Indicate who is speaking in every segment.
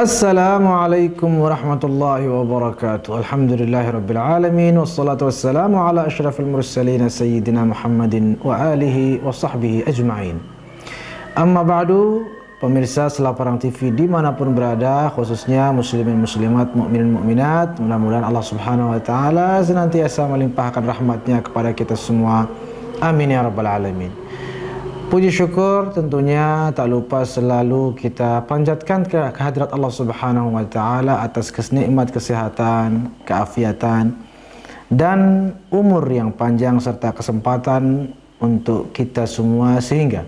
Speaker 1: Assalamualaikum warahmatullahi wabarakatuh. Alhamdulillahirabbil alamin wassalatu wassalamu ala asyrafil mursalin sayyidina Muhammadin wa alihi wa sahbihi ajma'in. Amma ba'du, pemirsa Selaparang TV dimanapun berada, khususnya muslimin muslimat, mukminin mukminat, mudah-mudahan Allah Subhanahu wa taala senantiasa melimpahkan rahmatnya kepada kita semua. Amin ya rabbal alamin. Puji syukur tentunya tak lupa selalu kita panjatkan ke hadirat Allah Subhanahu wa taala atas nikmat kesehatan, keafiatan dan umur yang panjang serta kesempatan untuk kita semua sehingga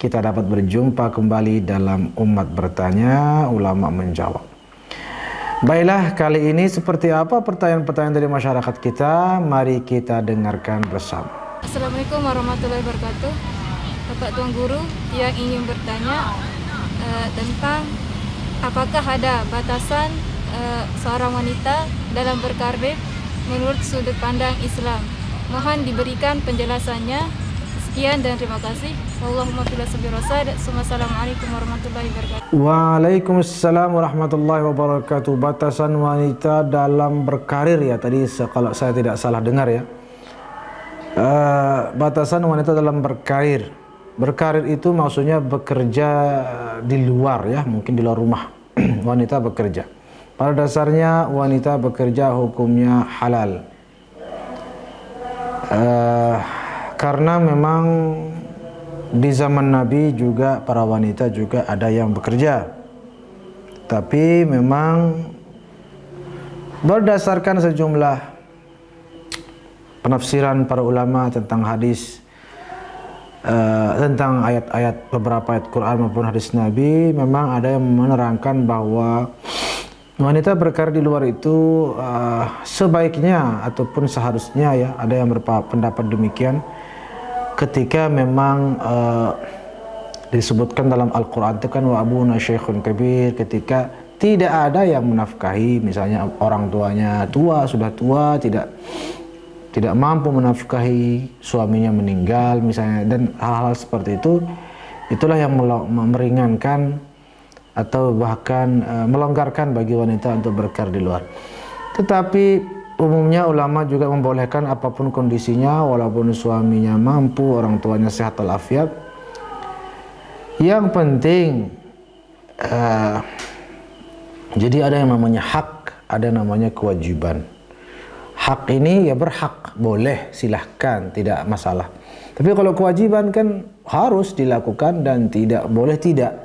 Speaker 1: kita dapat berjumpa kembali dalam Umat Bertanya, Ulama Menjawab. Baiklah, kali ini seperti apa pertanyaan-pertanyaan dari masyarakat kita? Mari kita dengarkan bersama.
Speaker 2: Assalamualaikum warahmatullahi wabarakatuh. Bapak Tuan Guru yang ingin bertanya tentang apakah ada batasan seorang wanita dalam berkarir menurut sudut pandang Islam. Mohon diberikan penjelasannya. Sekian dan terima kasih. Allahumma fil sabirasa. Assalamualaikum warahmatullahi wabarakatuh.
Speaker 1: Waalaikumsalam warahmatullahi wabarakatuh. Batasan wanita dalam berkarir ya, tadi kalau saya tidak salah dengar ya. Batasan wanita dalam berkarir. Berkarir itu maksudnya bekerja di luar ya, mungkin di luar rumah. Wanita bekerja. Pada dasarnya wanita bekerja hukumnya halal. Karena memang di zaman Nabi juga para wanita juga ada yang bekerja. Tapi memang berdasarkan sejumlah penafsiran para ulama tentang hadis, tentang ayat-ayat, beberapa ayat Quran maupun hadis Nabi, memang ada yang menerangkan bahwa wanita berkarir di luar itu sebaiknya ataupun seharusnya ya, ada yang berpendapat demikian, ketika memang disebutkan dalam Al-Quran itu kan wa abuna syekhun kabir, ketika tidak ada yang menafkahi, misalnya orang tuanya tua, sudah tua, tidak mampu menafkahi, suaminya meninggal misalnya, dan hal-hal seperti itu, itulah yang meringankan atau bahkan melonggarkan bagi wanita untuk berkarir di luar. Tetapi umumnya ulama juga membolehkan apapun kondisinya, walaupun suaminya mampu, orang tuanya sehat walafiat. Yang penting jadi ada yang namanya hak, ada yang namanya kewajiban. Hak ini ya berhak, boleh, silahkan, tidak masalah. Tapi kalau kewajiban kan harus dilakukan dan tidak boleh tidak.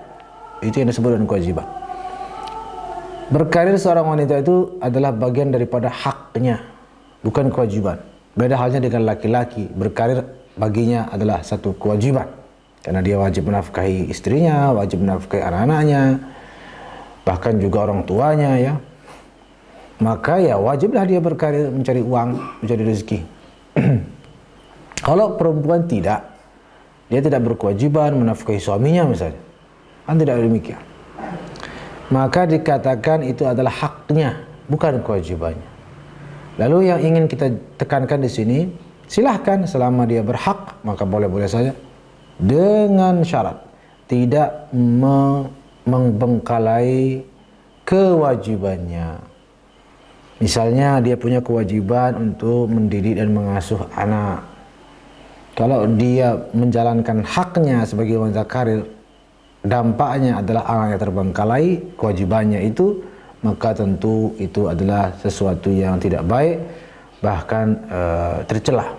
Speaker 1: Itu yang disebut dengan kewajiban. Berkarir seorang wanita itu adalah bagian daripada haknya, bukan kewajiban. Beda halnya dengan laki-laki, berkarir baginya adalah satu kewajiban. Karena dia wajib menafkahi istrinya, wajib menafkahi anak-anaknya, bahkan juga orang tuanya ya. Maka ya wajiblah dia berkarir, mencari uang, mencari rezeki. Kalau perempuan tidak, dia tidak berkewajiban menafkahi suaminya misalnya, kan tidak demikian, maka dikatakan itu adalah haknya, bukan kewajibannya. Lalu yang ingin kita tekankan di sini, silahkan selama dia berhak, maka boleh-boleh saja, dengan syarat tidak membengkalai kewajibannya. Misalnya dia punya kewajiban untuk mendidik dan mengasuh anak. Kalau dia menjalankan haknya sebagai wanita karir, dampaknya adalah anaknya terbengkalai kewajibannya itu, maka tentu itu adalah sesuatu yang tidak baik, bahkan tercela.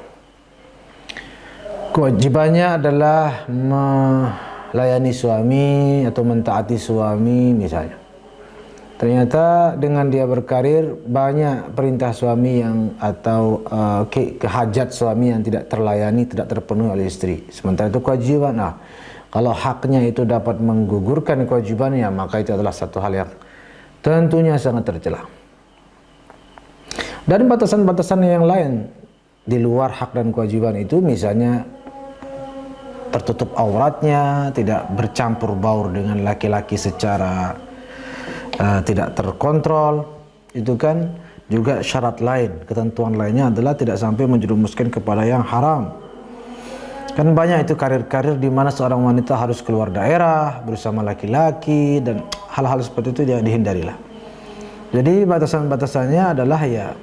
Speaker 1: Kewajibannya adalah melayani suami atau mentaati suami misalnya. Ternyata dengan dia berkarir, banyak perintah suami yang atau kehajat suami yang tidak terlayani, tidak terpenuhi oleh istri. Sementara itu kewajiban. Nah, kalau haknya itu dapat menggugurkan kewajibannya, maka itu adalah satu hal yang tentunya sangat tercela. Dan batasan-batasan yang lain di luar hak dan kewajiban itu, misalnya tertutup auratnya, tidak bercampur baur dengan laki-laki secara tidak terkontrol, itu kan juga syarat lain. Ketentuan lainnya adalah tidak sampai menjerumuskan kepada yang haram. Kan banyak itu karir-karir di mana seorang wanita harus keluar daerah bersama laki-laki dan hal-hal seperti itu dia dihindarilah. Jadi batasan-batasannya adalah ya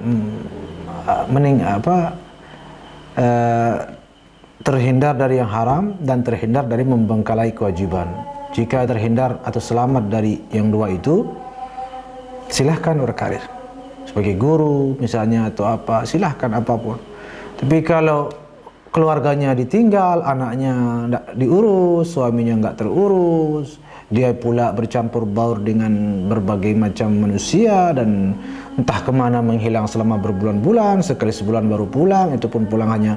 Speaker 1: terhindar dari yang haram dan terhindar dari membengkalai kewajiban. Jika terhindar atau selamat dari yang dua itu, silahkan berkarir sebagai guru misalnya atau apa, silahkan apapun. Tapi kalau keluarganya ditinggal, anaknya tidak diurus, suaminya nggak terurus, dia pula bercampur baur dengan berbagai macam manusia dan entah kemana menghilang selama berbulan-bulan, sekali sebulan baru pulang, itu pun pulang hanya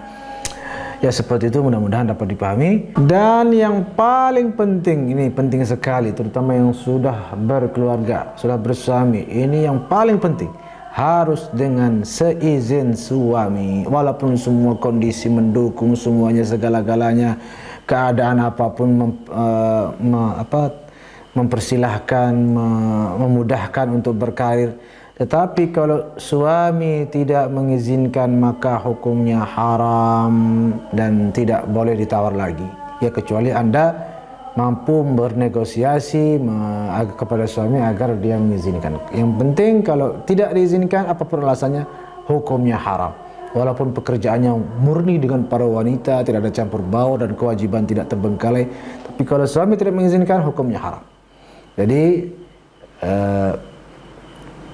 Speaker 1: ya seperti itu. Mudah-mudahan dapat dipahami. Dan yang paling penting, ini penting sekali, terutama yang sudah berkeluarga, sudah bersuami, ini yang paling penting, harus dengan seizin suami. Walaupun semua kondisi mendukung, semuanya segala-galanya, keadaan apapun mempersilahkan, memudahkan untuk berkarir, tetapi kalau suami tidak mengizinkan maka hukumnya haram dan tidak boleh ditawar lagi. Ya kecuali Anda mampu bernegosiasi kepada suami agar dia mengizinkan. Yang penting kalau tidak diizinkan apapun alasannya, hukumnya haram. Walaupun pekerjaannya murni dengan para wanita, tidak ada campur baur dan kewajiban tidak terbengkalai, tapi kalau suami tidak mengizinkan, hukumnya haram. Jadi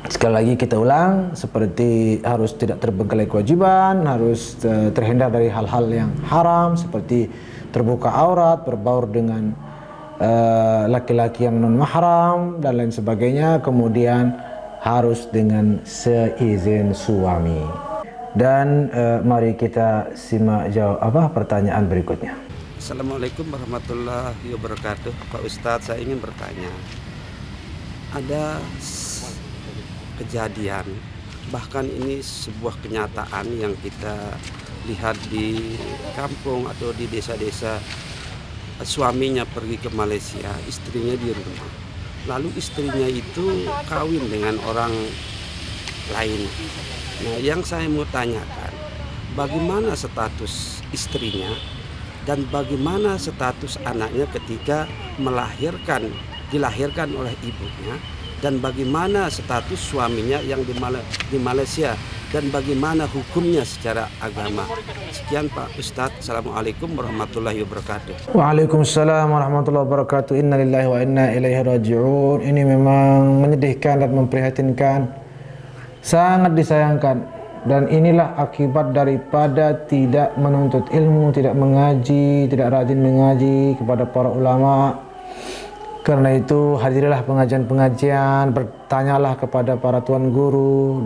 Speaker 1: sekali lagi kita ulang, seperti harus tidak terbengkalai kewajiban, harus terhindar dari hal-hal yang haram seperti terbuka aurat, berbaur dengan laki-laki yang non mahram dan lain sebagainya. Kemudian harus dengan seizin suami. Dan mari kita simak jawab pertanyaan berikutnya.
Speaker 3: Assalamualaikum warahmatullahi wabarakatuh. Pak Ustadz, saya ingin bertanya, ada kejadian, bahkan ini sebuah kenyataan yang kita lihat di kampung atau di desa-desa. Suaminya pergi ke Malaysia, istrinya di rumah. Lalu istrinya itu kawin dengan orang lain. Nah, yang saya mau tanyakan, bagaimana status istrinya dan bagaimana status anaknya ketika dilahirkan oleh ibunya, dan bagaimana status suaminya yang di Malaysia, dan bagaimana hukumnya secara agama. Sekian Pak Ustadz. Assalamualaikum warahmatullahi wabarakatuh.
Speaker 1: Waalaikumsalam warahmatullahi wabarakatuh. Inna lillahi wa inna ilaihi raji'un. Ini memang menyedihkan dan memprihatinkan, sangat disayangkan. Dan inilah akibat daripada tidak menuntut ilmu, tidak mengaji, tidak rajin mengaji kepada para ulama. Karena itu hadirilah pengajian-pengajian, bertanyalah kepada para tuan guru,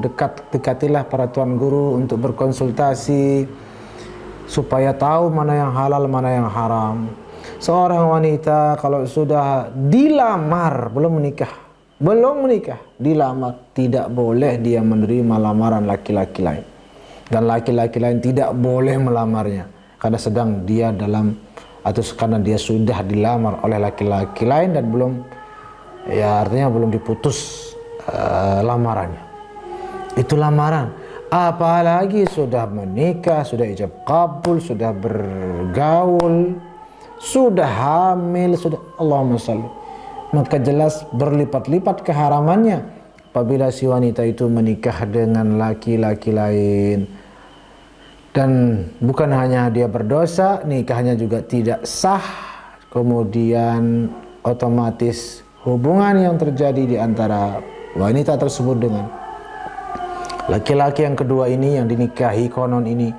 Speaker 1: dekatilah para tuan guru untuk berkonsultasi supaya tahu mana yang halal, mana yang haram. Seorang wanita kalau sudah dilamar, belum menikah, dilamar, tidak boleh dia menerima lamaran laki-laki lain. Dan laki-laki lain tidak boleh melamarnya karena sedang dia dalam, atau karena dia sudah dilamar oleh laki-laki lain dan belum, ya artinya belum diputus lamarannya. Itu lamaran. Apalagi sudah menikah, sudah ijab kabul, sudah bergaul, sudah hamil, sudah, Allahumma shalli, maka jelas berlipat-lipat keharamannya apabila si wanita itu menikah dengan laki-laki lain. Dan bukan hanya dia berdosa, nikahnya juga tidak sah. Kemudian otomatis hubungan yang terjadi di antara wanita tersebut dengan laki-laki yang kedua ini, yang dinikahi konon ini,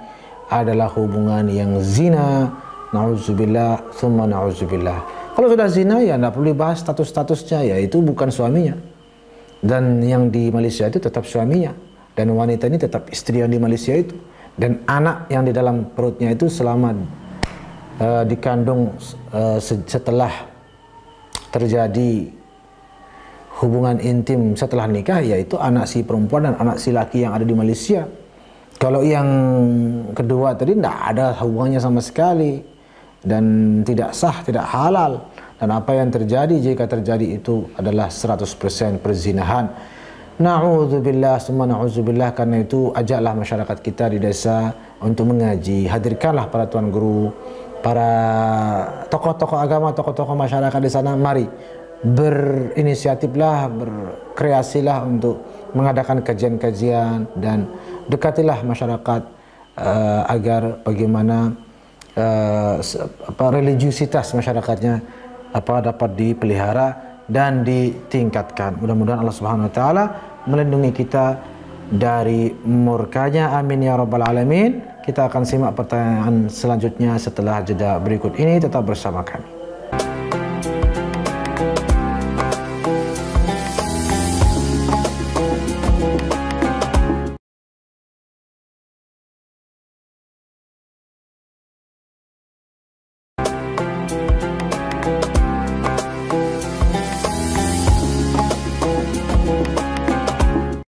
Speaker 1: adalah hubungan yang zina. Na'udzubillah, thumma na'udzubillah. Kalau sudah zina ya tidak perlu dibahas status-statusnya, ya itu bukan suaminya. Dan yang di Malaysia itu tetap suaminya. Dan wanita ini tetap istri yang di Malaysia itu. Dan anak yang di dalam perutnya itu selama dikandung setelah terjadi hubungan intim setelah nikah, yaitu anak si perempuan dan anak si laki yang ada di Malaysia. Kalau yang kedua tadi tidak ada hubungannya sama sekali dan tidak sah, tidak halal. Dan apa yang terjadi jika terjadi itu adalah 100% perzinahan. Na'udzubillah, summa na'udzubillah. Karena itu ajaklah masyarakat kita di desa untuk mengaji. Hadirkanlah para tuan guru, para tokoh-tokoh agama, tokoh-tokoh masyarakat di sana. Mari berinisiatiflah, berkreasilah untuk mengadakan kajian-kajian dan dekatilah masyarakat agar bagaimana religiusitas masyarakatnya dapat dipelihara dan ditingkatkan. Mudah-mudahan Allah Subhanahu wa taala melindungi kita dari murkanya, amin ya rabbal alamin. Kita akan simak pertanyaan selanjutnya setelah jeda berikut ini. Tetap bersama kami.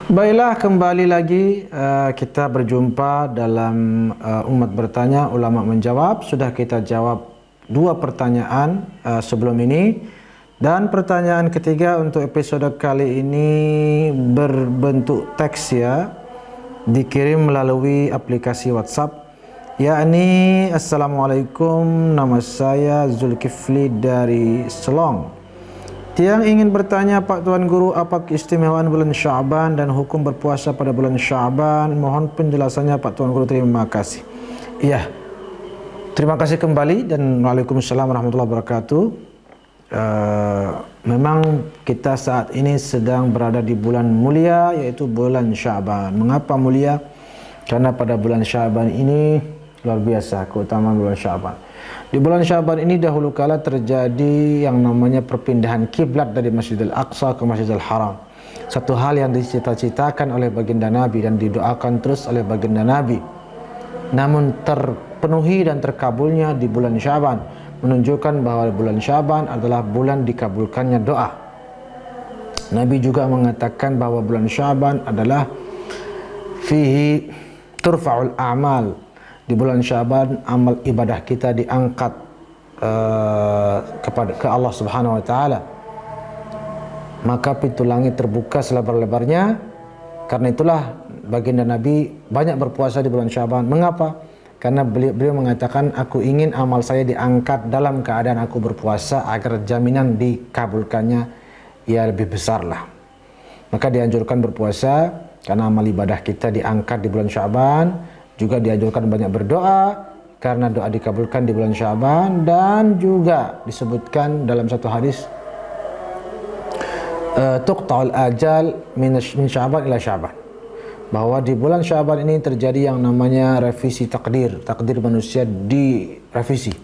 Speaker 1: Baiklah, kembali lagi kita berjumpa dalam Umat Bertanya, Ulama Menjawab. Sudah kita jawab 2 pertanyaan sebelum ini, dan pertanyaan ketiga untuk episode kali ini berbentuk teks ya, dikirim melalui aplikasi WhatsApp, yakni Assalamualaikum, nama saya Zulkifli dari Selong. Tiang ingin bertanya, Pak Tuan Guru, apa keistimewaan bulan Sya'ban dan hukum berpuasa pada bulan Sya'ban? Mohon penjelasannya Pak Tuan Guru, terima kasih. Iya, terima kasih kembali dan waalaikumsalam warahmatullahi wabarakatuh. Memang kita saat ini sedang berada di bulan mulia, yaitu bulan Sya'ban. Mengapa mulia? Karena pada bulan Sya'ban ini luar biasa keutamaan bulan Sya'ban. Di bulan Sya'ban ini dahulu kala terjadi yang namanya perpindahan kiblat dari Masjidil Aqsa ke Masjidil Haram. Satu hal yang dicita-citakan oleh baginda Nabi dan didoakan terus oleh baginda Nabi, namun terpenuhi dan terkabulnya di bulan Sya'ban, menunjukkan bahwa bulan Sya'ban adalah bulan dikabulkannya doa. Nabi juga mengatakan bahwa bulan Sya'ban adalah fihi turfa'ul a'mal. Di bulan Sya'ban amal ibadah kita diangkat ke Allah Subhanahu wa taala. Maka pintu langit terbuka selebar-lebarnya. Karena itulah baginda Nabi banyak berpuasa di bulan Sya'ban. Mengapa? Karena beliau mengatakan, aku ingin amal saya diangkat dalam keadaan aku berpuasa agar jaminan dikabulkannya ya lebih besar lah. Maka dianjurkan berpuasa karena amal ibadah kita diangkat di bulan Sya'ban. Juga dianjurkan banyak berdoa karena doa dikabulkan di bulan Sya'ban, dan juga disebutkan dalam satu hadis tuqta'ul ajal min Sya'ban ila Sya'ban, bahwa di bulan Sya'ban ini terjadi yang namanya revisi takdir manusia direvisi.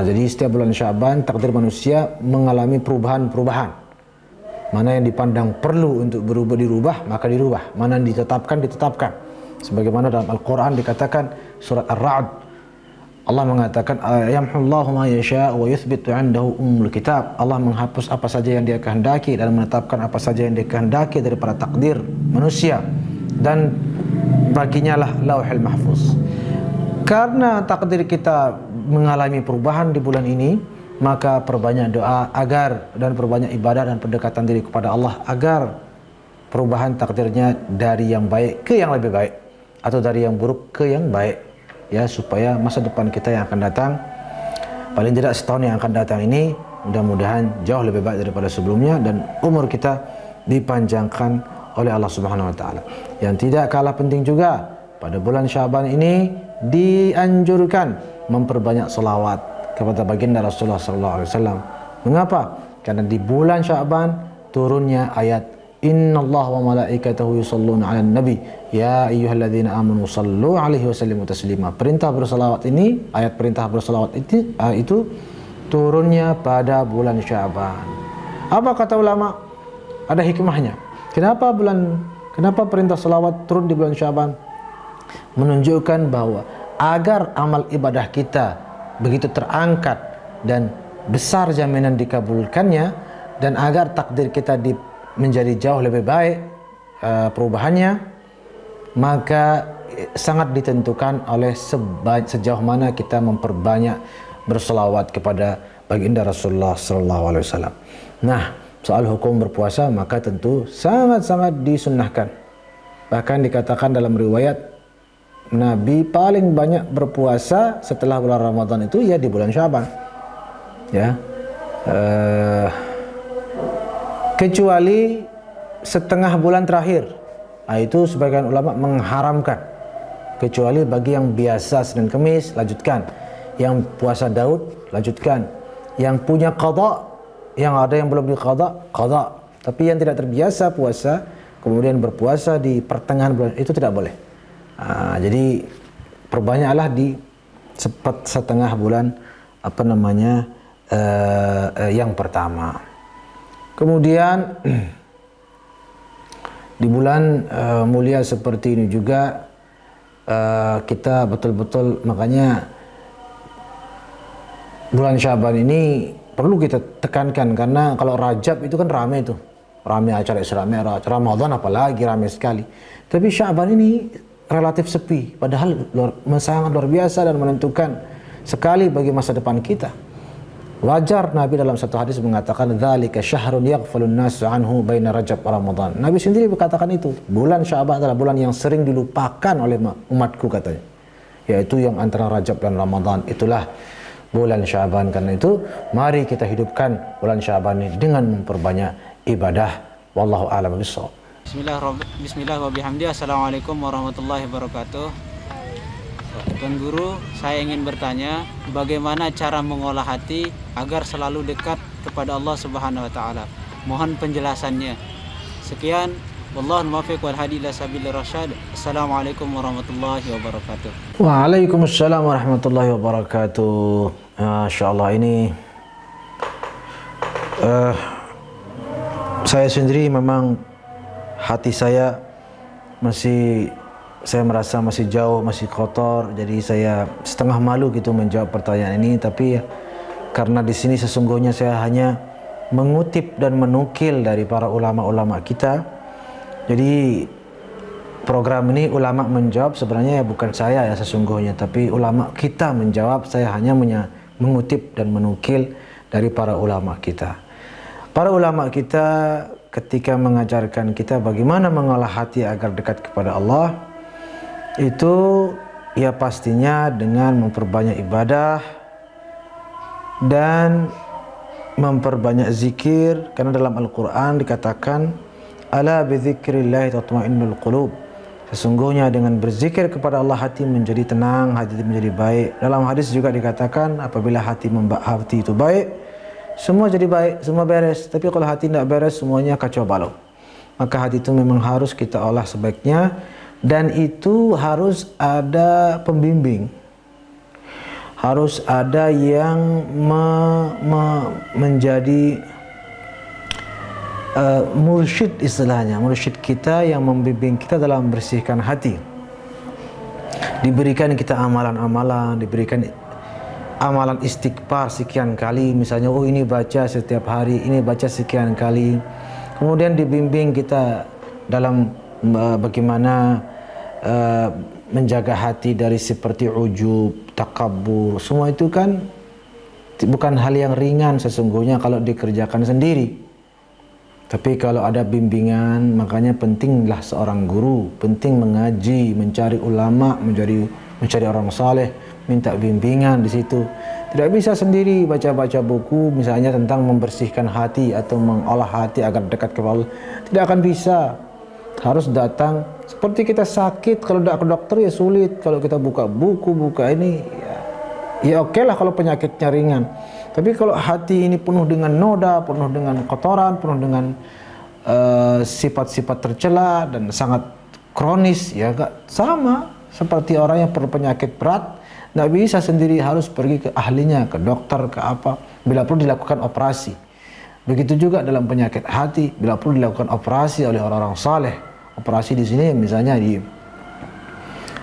Speaker 1: Jadi setiap bulan Sya'ban takdir manusia mengalami perubahan-perubahan. Mana yang dipandang perlu untuk berubah dirubah, maka dirubah. Mana yang ditetapkan. Sebagaimana dalam Al-Quran dikatakan surat Ar-Ra'd, Allah mengatakan yamhullahu ma yasha' wa yuthbitu 'indahu ummul kitab. Allah menghapus apa saja yang Dia kehendaki dan menetapkan apa saja yang Dia kehendaki daripada takdir manusia, dan baginya lah Lauhul Mahfuz. Karena takdir kita mengalami perubahan di bulan ini, maka perbanyak doa agar dan perbanyak ibadah dan pendekatan diri kepada Allah agar perubahan takdirnya dari yang baik ke yang lebih baik, atau dari yang buruk ke yang baik, ya, supaya masa depan kita yang akan datang, paling tidak setahun yang akan datang ini, mudah-mudahan jauh lebih baik daripada sebelumnya, dan umur kita dipanjangkan oleh Allah Subhanahu wa taala. Yang tidak kalah penting juga, pada bulan Sya'ban ini dianjurkan memperbanyak selawat kepada baginda Rasulullah sallallahu alaihi wasallam. Mengapa? Karena di bulan Sya'ban turunnya ayat Innallaha wa malaikatahu yusholluna 'alan nabi ya ayyuhalladzina amanu shallu 'alaihi wa sallimu taslima. Perintah berselawat ini, ayat perintah berselawat itu turunnya pada bulan Sya'ban. Apa kata ulama? Ada hikmahnya. Kenapa perintah selawat turun di bulan Sya'ban? Menunjukkan bahwa agar amal ibadah kita begitu terangkat dan besar jaminan dikabulkannya, dan agar takdir kita menjadi jauh lebih baik perubahannya, maka sangat ditentukan oleh sejauh mana kita memperbanyak berselawat kepada baginda Rasulullah SAW. Nah, soal hukum berpuasa maka tentu sangat-sangat disunnahkan. Bahkan dikatakan dalam riwayat, Nabi paling banyak berpuasa setelah bulan Ramadan itu ya di bulan Sya'ban. Ya. kecuali setengah bulan terakhir. Itu sebagian ulama mengharamkan. Kecuali bagi yang biasa Senin Kemis, lanjutkan. Yang puasa Daud, lanjutkan. Yang punya qada, yang ada yang belum diqada, qada. Tapi yang tidak terbiasa puasa, kemudian berpuasa di pertengahan bulan, itu tidak boleh. Jadi perbanyaklah di setengah bulan yang pertama. Kemudian di bulan mulia seperti ini juga kita betul-betul, makanya bulan Syaban ini perlu kita tekankan, karena kalau Rajab itu kan ramai tuh, ramai acara Isra Mi'raj, Ramadan apalagi ramai sekali. Tapi Syaban ini relatif sepi, padahal sangat luar biasa dan menentukan sekali bagi masa depan kita. Wajar Nabi dalam satu hadis mengatakan, dzalika syahrun yaghfalun nasu anhu baina Rajab wa Ramadan. Nabi sendiri berkatakan itu, bulan Syaban adalah bulan yang sering dilupakan oleh umatku katanya, yaitu yang antara Rajab dan Ramadan. Itulah bulan Syaban. Karena itu mari kita hidupkan bulan Syaban ini dengan memperbanyak ibadah. Wallahu a'lam bishawab.
Speaker 4: Bismillah wa bihamdih. Assalamualaikum warahmatullahi wabarakatuh. Tuan Guru, saya ingin bertanya, bagaimana cara mengolah hati agar selalu dekat kepada Allah Subhanahu wa taala? Mohon penjelasannya. Sekian, wallahul muwaffiq wal hadi ila sabilir rasyad. Assalamualaikum warahmatullahi wabarakatuh.
Speaker 1: Waalaikumsalam warahmatullahi wabarakatuh. Insyaallah ini saya sendiri memang hati saya saya merasa masih jauh, masih kotor, jadi saya setengah malu gitu menjawab pertanyaan ini. Tapi karena di sini sesungguhnya saya hanya mengutip dan menukil dari para ulama-ulama kita. Jadi program ini ulama menjawab sebenarnya bukan saya ya sesungguhnya, tapi ulama kita menjawab. Saya hanya mengutip dan menukil dari para ulama kita. Para ulama kita ketika mengajarkan kita bagaimana mengolah hati agar dekat kepada Allah, itu ya pastinya dengan memperbanyak ibadah dan memperbanyak zikir. Karena dalam Al-Quran dikatakan, ala bidzikrillahi tatma'innul qulub, sesungguhnya dengan berzikir kepada Allah hati menjadi tenang, hati menjadi baik. Dalam hadis juga dikatakan, apabila hati itu baik, semua jadi baik, semua beres. Tapi kalau hati tidak beres, semuanya kacau balau. Maka hati itu memang harus kita olah sebaiknya, dan itu harus ada pembimbing, harus ada yang menjadi mursyid, istilahnya mursyid kita yang membimbing kita dalam membersihkan hati. Diberikan kita amalan-amalan, diberikan amalan istighfar sekian kali, misalnya ini baca setiap hari, ini baca sekian kali. Kemudian dibimbing kita dalam bagaimana menjaga hati dari seperti ujub, takabur. Semua itu kan bukan hal yang ringan sesungguhnya kalau dikerjakan sendiri. Tapi kalau ada bimbingan, makanya pentinglah seorang guru, penting mengaji, mencari ulama, mencari orang saleh, minta bimbingan di situ. Tidak bisa sendiri baca-baca buku misalnya tentang membersihkan hati atau mengolah hati agar dekat kepada Allah. Tidak akan bisa. Harus datang, seperti kita sakit, kalau tidak ke dokter ya sulit. Kalau kita buka buku, buka ini ya oke lah kalau penyakitnya ringan. Tapi kalau hati ini penuh dengan noda, penuh dengan kotoran, penuh dengan sifat-sifat tercela dan sangat kronis, ya gak sama seperti orang yang perlu penyakit berat. Tidak bisa sendiri, harus pergi ke ahlinya, ke dokter, ke apa, bila perlu dilakukan operasi. Begitu juga dalam penyakit hati, bila perlu dilakukan operasi oleh orang-orang saleh. Operasi di sini misalnya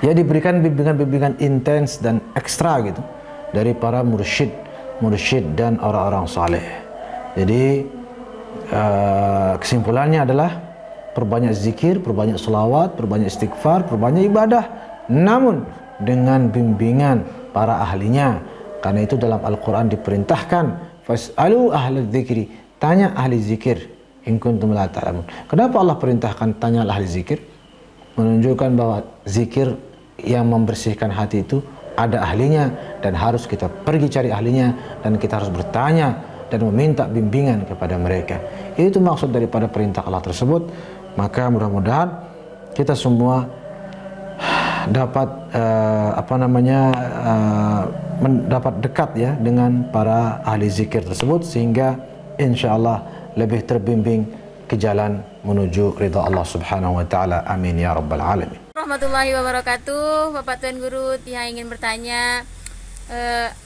Speaker 1: diberikan bimbingan-bimbingan intens dan ekstra gitu dari para mursyid dan orang-orang saleh. Jadi kesimpulannya adalah perbanyak zikir, perbanyak selawat, perbanyak istighfar, perbanyak ibadah, namun dengan bimbingan para ahlinya. Karena itu dalam Al-Quran diperintahkan, fas'alu ahla dzikri, tanya ahli zikir, in kuntum la ta'lamun. Kenapa Allah perintahkan tanya ahli zikir? Menunjukkan bahwa zikir yang membersihkan hati itu ada ahlinya dan harus kita pergi cari ahlinya, dan kita harus bertanya dan meminta bimbingan kepada mereka. Itu maksud daripada perintah Allah tersebut. Maka mudah-mudahan kita semua dapat dapat dekat ya dengan para ahli zikir tersebut, sehingga insya-Allah lebih terbimbing ke jalan menuju ridha Allah Subhanahu wa taala. Amin ya rabbal alamin.
Speaker 5: Warahmatullahi wabarakatuh. Bapak Tuan Guru, Tia ingin bertanya,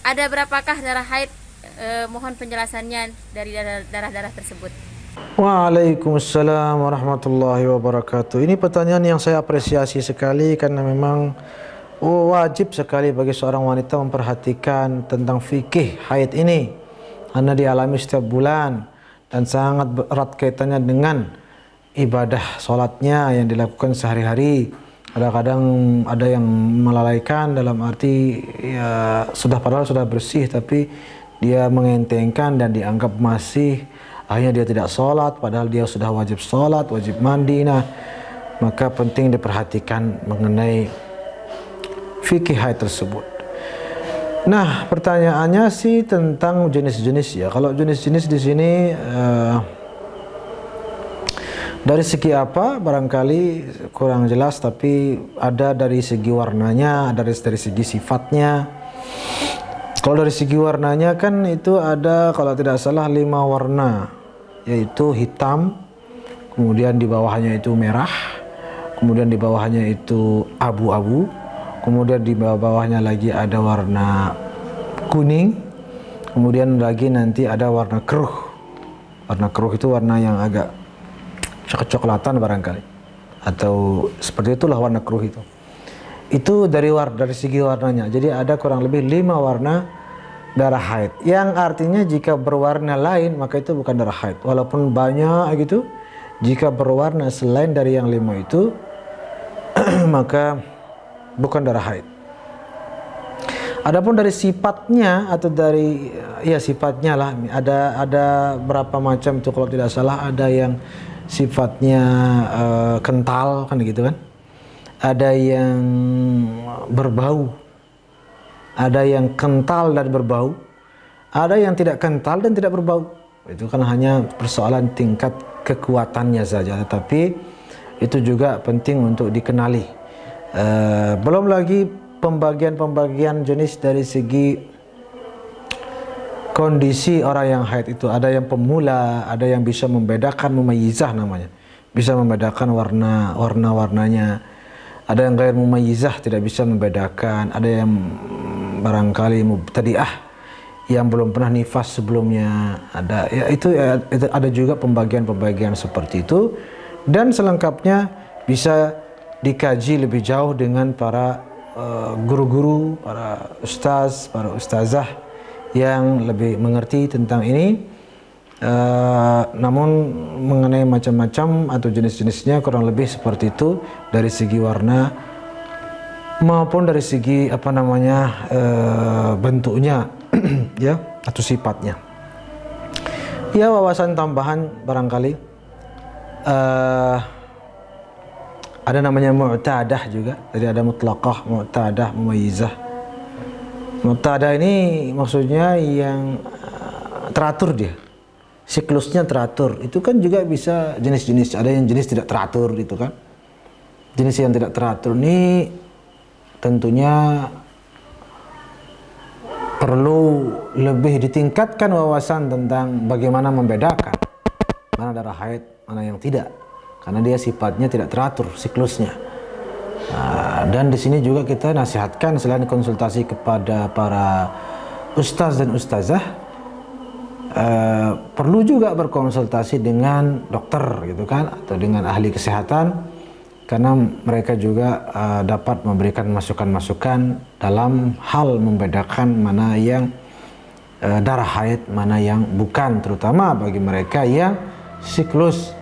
Speaker 5: ada berapakah darah haid? Mohon penjelasannya dari darah-darah tersebut.
Speaker 1: Waalaikumsalam warahmatullahi wabarakatuh. Ini pertanyaan yang saya apresiasi sekali, karena memang wajib sekali bagi seorang wanita memperhatikan tentang fikih haid ini, karena dialami setiap bulan dan sangat erat kaitannya dengan ibadah sholatnya yang dilakukan sehari-hari. Kadang-kadang ada yang melalaikan, dalam arti ya padahal sudah bersih, tapi dia mengentengkan dan dianggap masih, akhirnya dia tidak sholat padahal dia sudah wajib sholat, wajib mandi. Nah, maka penting diperhatikan mengenai fikih haid tersebut. Nah, pertanyaannya sih tentang jenis-jenis ya. Kalau jenis-jenis di sini dari segi apa barangkali kurang jelas, tapi ada dari segi warnanya, ada dari segi sifatnya. Kalau dari segi warnanya kan itu ada kalau tidak salah 5 warna, yaitu hitam, kemudian di bawahnya itu merah, kemudian di bawahnya itu abu-abu, kemudian di bawahnya lagi ada warna kuning, kemudian lagi nanti ada warna keruh. Warna keruh itu warna yang agak kecoklatan barangkali, atau seperti itulah warna keruh itu. Itu dari segi warnanya. Jadi ada kurang lebih 5 warna darah haid, yang artinya jika berwarna lain maka itu bukan darah haid. Walaupun banyak gitu, jika berwarna selain dari yang 5 itu maka bukan darah haid. Adapun dari sifatnya atau dari sifatnya lah, ada berapa macam itu kalau tidak salah. Ada yang sifatnya kental kan gitu kan, ada yang berbau, ada yang kental dan berbau, ada yang tidak kental dan tidak berbau. Itu kan hanya persoalan tingkat kekuatannya saja, tetapi itu juga penting untuk dikenali. Belum lagi pembagian jenis dari segi kondisi orang yang haid itu. Ada yang pemula, ada yang bisa membedakan, mumayyizah namanya, bisa membedakan warna-warnanya. Ada yang ghair mumayyizah, tidak bisa membedakan. Ada yang barangkali mubtadi'ah, yang belum pernah nifas sebelumnya. Itu ada juga pembagian seperti itu. Dan selengkapnya bisa dikaji lebih jauh dengan para guru-guru, para ustaz, para ustazah yang lebih mengerti tentang ini. Namun mengenai macam-macam atau jenis-jenisnya kurang lebih seperti itu, dari segi warna maupun dari segi bentuknya ya, atau sifatnya. Ya, wawasan tambahan barangkali ada namanya mu'tadah juga. Jadi ada mutlaqah, mu'tadah, mumayyizah. Mu'tadah ini maksudnya yang teratur, dia siklusnya teratur. Itu kan juga bisa jenis-jenis. Ada yang jenis tidak teratur gitu kan. Jenis yang tidak teratur ini tentunya perlu lebih ditingkatkan wawasan tentang bagaimana membedakan mana darah haid, mana yang tidak, karena dia sifatnya tidak teratur siklusnya. Dan di sini juga kita nasihatkan, selain konsultasi kepada para ustaz dan ustazah, perlu juga berkonsultasi dengan dokter gitu kan, atau dengan ahli kesehatan, karena mereka juga dapat memberikan masukan-masukan dalam hal membedakan mana yang darah haid, mana yang bukan, terutama bagi mereka yang siklus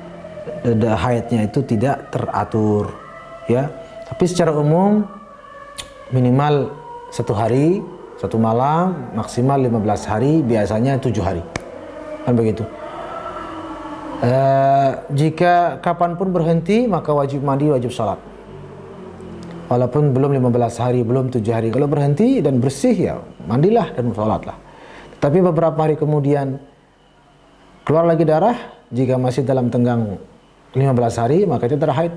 Speaker 1: haidnya itu tidak teratur ya. Tapi secara umum minimal 1 hari 1 malam, maksimal 15 hari, biasanya 7 hari kan begitu. Jika kapanpun berhenti maka wajib mandi, wajib sholat, walaupun belum 15 hari, belum 7 hari. Kalau berhenti dan bersih ya mandilah dan sholatlah. Tapi beberapa hari kemudian keluar lagi darah, jika masih dalam tenggang 15 hari maka itu darah haid.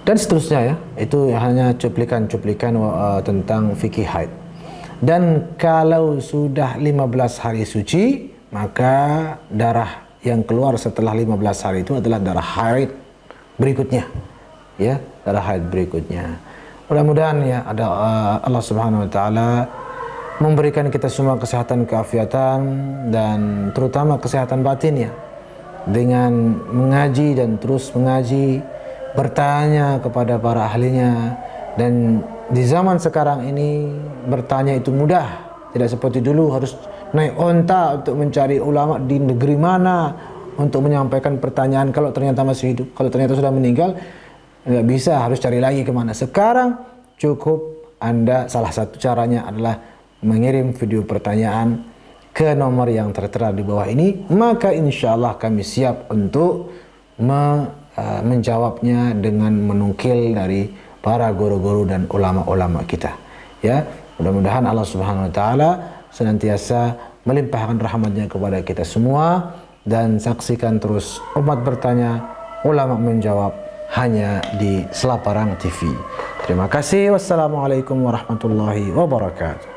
Speaker 1: Dan seterusnya ya, itu hanya cuplikan-cuplikan tentang fikih haid. Dan kalau sudah 15 hari suci, maka darah yang keluar setelah 15 hari itu adalah darah haid berikutnya. Ya, darah haid berikutnya. Mudah-mudahan ya ada Allah Subhanahu wa taala memberikan kita semua kesehatan, keafiatan, dan terutama kesehatan batin ya, dengan mengaji dan terus mengaji, bertanya kepada para ahlinya. Dan di zaman sekarang ini bertanya itu mudah, tidak seperti dulu harus naik onta untuk mencari ulama di negeri mana untuk menyampaikan pertanyaan. Kalau ternyata masih hidup, kalau ternyata sudah meninggal, nggak bisa, harus cari lagi kemana. Sekarang cukup Anda, salah satu caranya adalah mengirim video pertanyaan ke nomor yang tertera di bawah ini, maka insya Allah kami siap untuk menjawabnya dengan menukil dari para guru-guru dan ulama-ulama kita. Ya, mudah-mudahan Allah Subhanahu wa taala senantiasa melimpahkan rahmatnya kepada kita semua, dan saksikan terus Umat Bertanya, Ulama Menjawab hanya di Selaparang TV. Terima kasih. Wassalamualaikum warahmatullahi wabarakatuh.